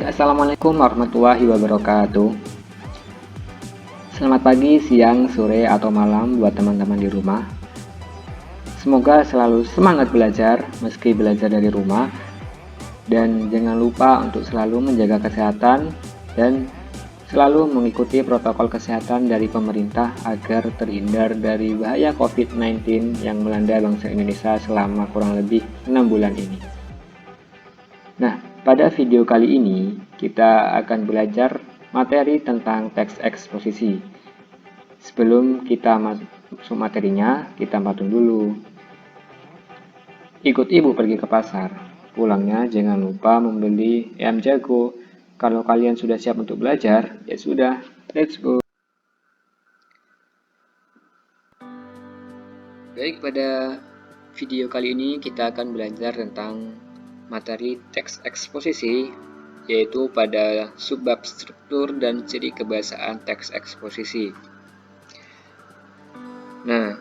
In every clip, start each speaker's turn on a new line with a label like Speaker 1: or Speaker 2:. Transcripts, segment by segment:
Speaker 1: Baik, Assalamualaikum warahmatullahi wabarakatuh. Selamat pagi, siang, sore, atau malam buat teman-teman di rumah. Semoga selalu semangat belajar meski belajar dari rumah. Dan jangan lupa untuk selalu menjaga kesehatan dan selalu mengikuti protokol kesehatan dari pemerintah agar terhindar dari bahaya COVID-19 yang melanda bangsa Indonesia selama kurang lebih 6 bulan ini. Nah, pada video kali ini kita akan belajar materi tentang teks eksposisi. Sebelum kita masuk materinya, kita patung dulu. Ikut ibu pergi ke pasar. Pulangnya jangan lupa membeli ayam jago. Kalau kalian sudah siap untuk belajar, ya sudah, let's go. Baik, pada video kali ini kita akan belajar tentang materi teks eksposisi, yaitu pada subbab struktur dan ciri kebahasaan teks eksposisi. Nah,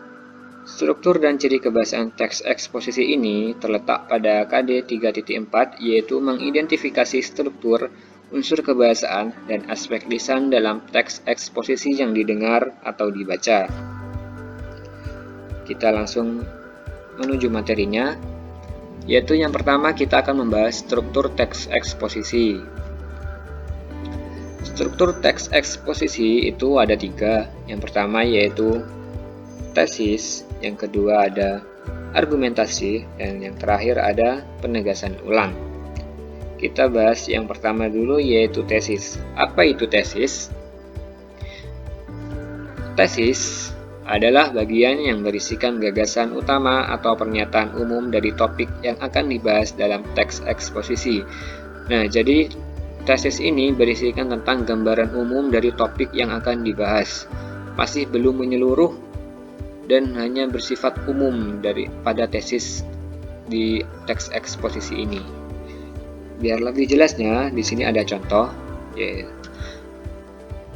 Speaker 1: struktur dan ciri kebahasaan teks eksposisi ini terletak pada KD 3.4, yaitu mengidentifikasi struktur, unsur kebahasaan, dan aspek lisan dalam teks eksposisi yang didengar atau dibaca. Kita langsung menuju materinya, yaitu yang pertama kita akan membahas struktur teks eksposisi. Struktur teks eksposisi itu ada 3. Yang pertama yaitu tesis, yang kedua ada argumentasi, dan yang terakhir ada penegasan ulang. Kita bahas yang pertama dulu, yaitu tesis. Apa itu tesis? Tesis adalah bagian yang berisikan gagasan utama atau pernyataan umum dari topik yang akan dibahas dalam teks eksposisi. Nah, jadi tesis ini berisikan tentang gambaran umum dari topik yang akan dibahas. Masih belum menyeluruh dan hanya bersifat umum pada tesis di teks eksposisi ini. Biar lebih jelasnya, di sini ada contoh.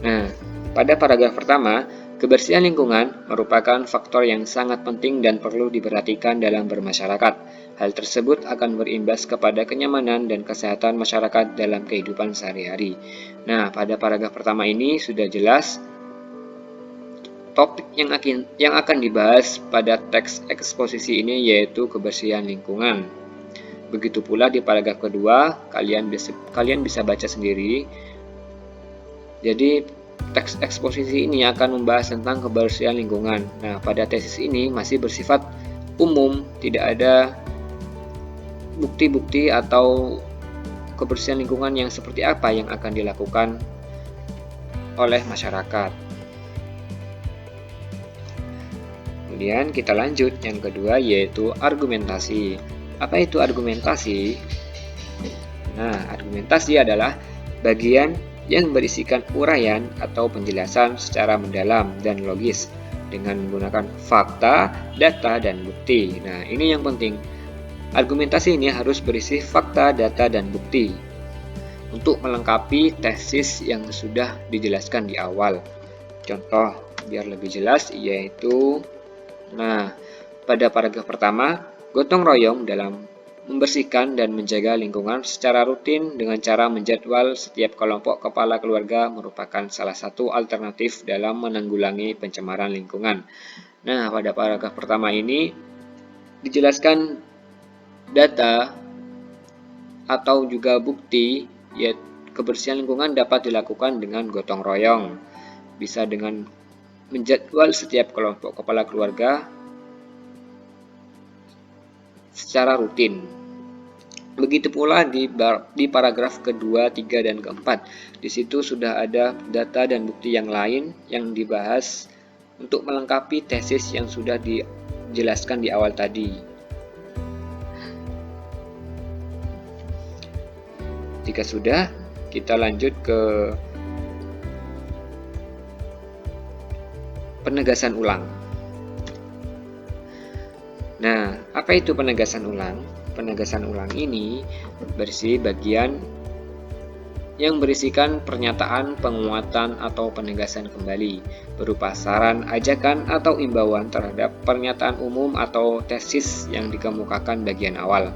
Speaker 1: Nah, pada paragraf pertama, kebersihan lingkungan merupakan faktor yang sangat penting dan perlu diperhatikan dalam bermasyarakat. Hal tersebut akan berimbas kepada kenyamanan dan kesehatan masyarakat dalam kehidupan sehari-hari. Nah, pada paragraf pertama ini sudah jelas topik yang akan dibahas pada teks eksposisi ini, yaitu kebersihan lingkungan. Begitu pula di paragraf kedua, kalian bisa baca sendiri. Jadi teks eksposisi ini akan membahas tentang kebersihan lingkungan. Nah, pada tesis ini masih bersifat umum, tidak ada bukti-bukti atau kebersihan lingkungan yang seperti apa yang akan dilakukan oleh masyarakat. Kemudian kita lanjut yang kedua, yaitu argumentasi. Apa itu argumentasi? Nah, argumentasi adalah bagian yang berisikan uraian atau penjelasan secara mendalam dan logis dengan menggunakan fakta, data, dan bukti. Nah, ini yang penting. Argumentasi ini harus berisi fakta, data, dan bukti untuk melengkapi tesis yang sudah dijelaskan di awal. Contoh biar lebih jelas yaitu, pada paragraf pertama, gotong royong dalam membersihkan dan menjaga lingkungan secara rutin dengan cara menjadwal setiap kelompok kepala keluarga merupakan salah satu alternatif dalam menanggulangi pencemaran lingkungan. Nah, pada paragraf pertama ini dijelaskan data atau juga bukti, yaitu kebersihan lingkungan dapat dilakukan dengan gotong royong. Bisa dengan menjadwal setiap kelompok kepala keluarga secara rutin. Begitu pula di paragraf kedua, 3, dan keempat. Di situ sudah ada data dan bukti yang lain yang dibahas untuk melengkapi tesis yang sudah dijelaskan di awal tadi. Jika sudah, kita lanjut ke penegasan ulang. Nah, apa itu penegasan ulang? Penegasan ulang ini berisi bagian yang berisikan pernyataan, penguatan, atau penegasan kembali berupa saran, ajakan, atau imbauan terhadap pernyataan umum atau tesis yang dikemukakan bagian awal.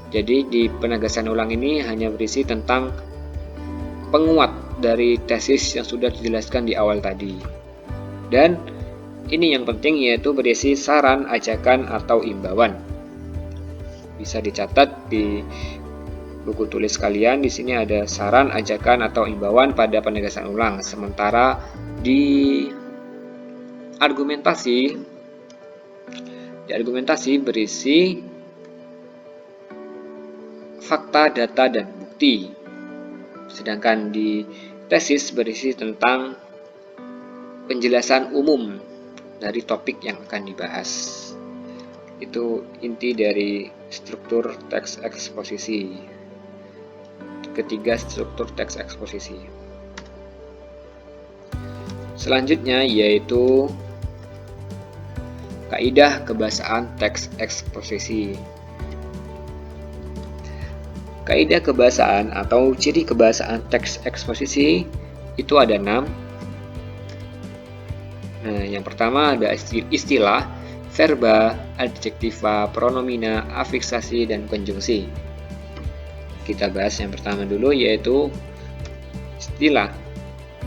Speaker 1: Jadi di penegasan ulang ini hanya berisi tentang penguat dari tesis yang sudah dijelaskan di awal tadi. Dan ini yang penting, yaitu berisi saran, ajakan, atau imbauan. Bisa dicatat di buku tulis kalian. Di sini ada saran, ajakan, atau imbauan pada penegasan ulang. Sementara di argumentasi berisi fakta, data, dan bukti. Sedangkan di tesis berisi tentang penjelasan umum dari topik yang akan dibahas. Itu inti dari struktur teks eksposisi. Ketiga, struktur teks eksposisi. Selanjutnya yaitu kaidah kebahasaan teks eksposisi. Kaidah kebahasaan atau ciri kebahasaan teks eksposisi itu ada 6. Nah, yang pertama ada istilah, verba, adjektiva, pronomina, afiksasi, dan konjungsi. Kita bahas yang pertama dulu, yaitu istilah.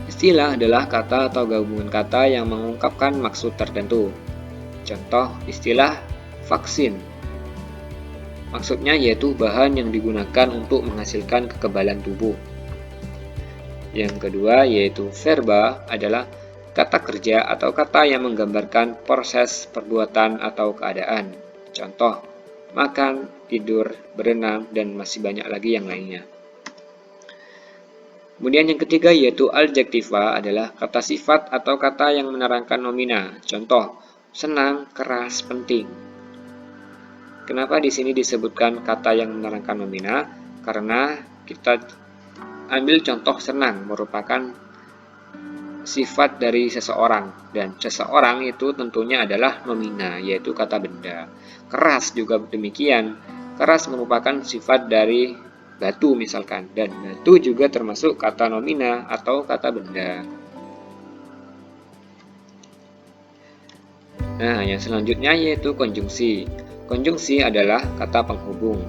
Speaker 1: Istilah adalah kata atau gabungan kata yang mengungkapkan maksud tertentu. Contoh istilah vaksin. Maksudnya yaitu bahan yang digunakan untuk menghasilkan kekebalan tubuh. Yang kedua yaitu verba adalah kata kerja atau kata yang menggambarkan proses, perbuatan, atau keadaan. Contoh, makan, tidur, berenang, dan masih banyak lagi yang lainnya. Kemudian yang ketiga yaitu adjektiva adalah kata sifat atau kata yang menerangkan nomina. Contoh, senang, keras, penting. Kenapa di sini disebutkan kata yang menerangkan nomina? Karena kita ambil contoh senang merupakan sifat dari seseorang, dan seseorang itu tentunya adalah nomina, yaitu kata benda. Keras juga demikian. Keras merupakan sifat dari batu misalkan, dan batu juga termasuk kata nomina atau kata benda. Nah, yang selanjutnya yaitu konjungsi. Konjungsi adalah kata penghubung.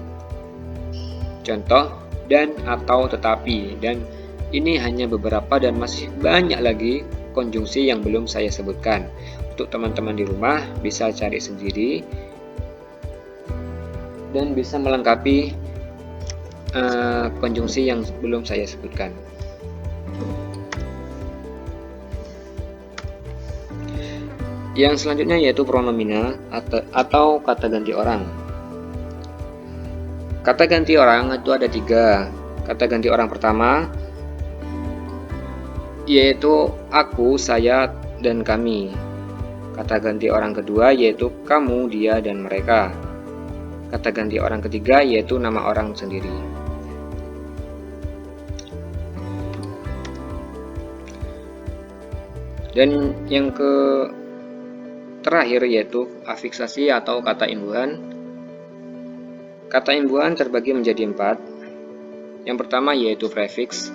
Speaker 1: Contoh, dan, atau, tetapi, dan ini hanya beberapa dan masih banyak lagi konjungsi yang belum saya sebutkan. Untuk teman-teman di rumah bisa cari sendiri dan bisa melengkapi konjungsi yang belum saya sebutkan. Yang selanjutnya yaitu pronomina atau kata ganti orang. Kata ganti orang itu ada 3. Kata ganti orang pertama yaitu aku, saya, dan kami. Kata ganti orang kedua yaitu kamu, dia, dan mereka. Kata ganti orang ketiga yaitu nama orang sendiri. Dan yang terakhir yaitu afiksasi atau kata imbuhan. Kata imbuhan terbagi menjadi 4. Yang pertama yaitu prefiks,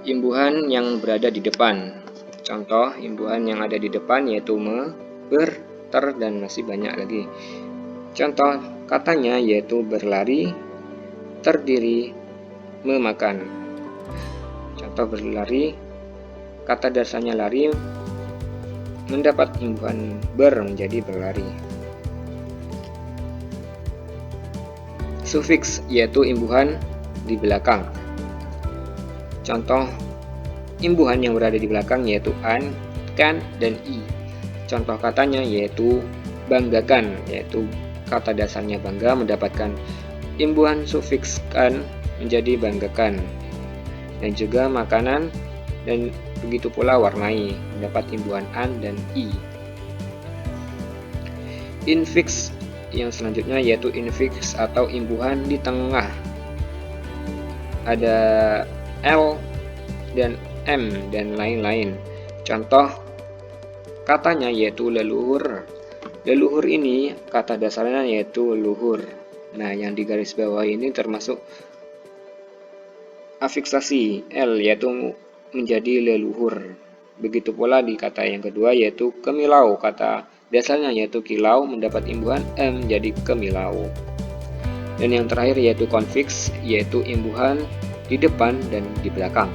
Speaker 1: imbuhan yang berada di depan. Contoh imbuhan yang ada di depan yaitu me, ber, ter, dan masih banyak lagi. Contoh katanya yaitu berlari, terdiri, memakan. Contoh berlari, kata dasarnya lari, mendapat imbuhan ber menjadi berlari. Sufiks yaitu imbuhan di belakang. Contoh imbuhan yang berada di belakang yaitu an, kan, dan i. Contoh katanya yaitu banggakan, yaitu kata dasarnya bangga mendapatkan imbuhan sufiks kan menjadi banggakan. Dan juga makanan dan begitu pula warnai mendapat imbuhan an dan i. Infiks yang selanjutnya yaitu infiks atau imbuhan di tengah. Ada L dan M dan lain-lain. Contoh katanya yaitu leluhur. Leluhur ini kata dasarnya yaitu luhur. Nah, yang di garis bawah ini termasuk afiksasi L yaitu menjadi leluhur. Begitu pula di kata yang kedua yaitu kemilau. Kata dasarnya yaitu kilau mendapat imbuhan M jadi kemilau. Dan yang terakhir yaitu konfiks, yaitu imbuhan di depan dan di belakang.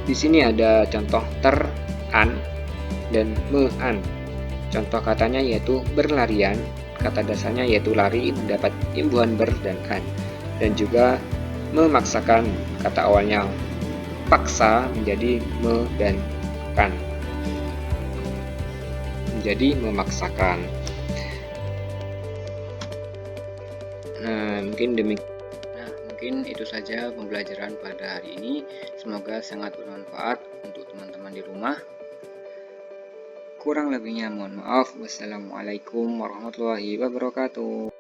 Speaker 1: Di sini ada contoh ter-an dan me-an. Contoh katanya yaitu berlarian, kata dasarnya yaitu lari mendapat imbuhan ber dan an. Dan juga memaksakan, kata awalnya paksa menjadi me dan kan, menjadi memaksakan. Mungkin itu saja pembelajaran pada hari ini. Semoga sangat bermanfaat untuk teman-teman di rumah. Kurang lebihnya mohon maaf. Wassalamualaikum warahmatullahi wabarakatuh.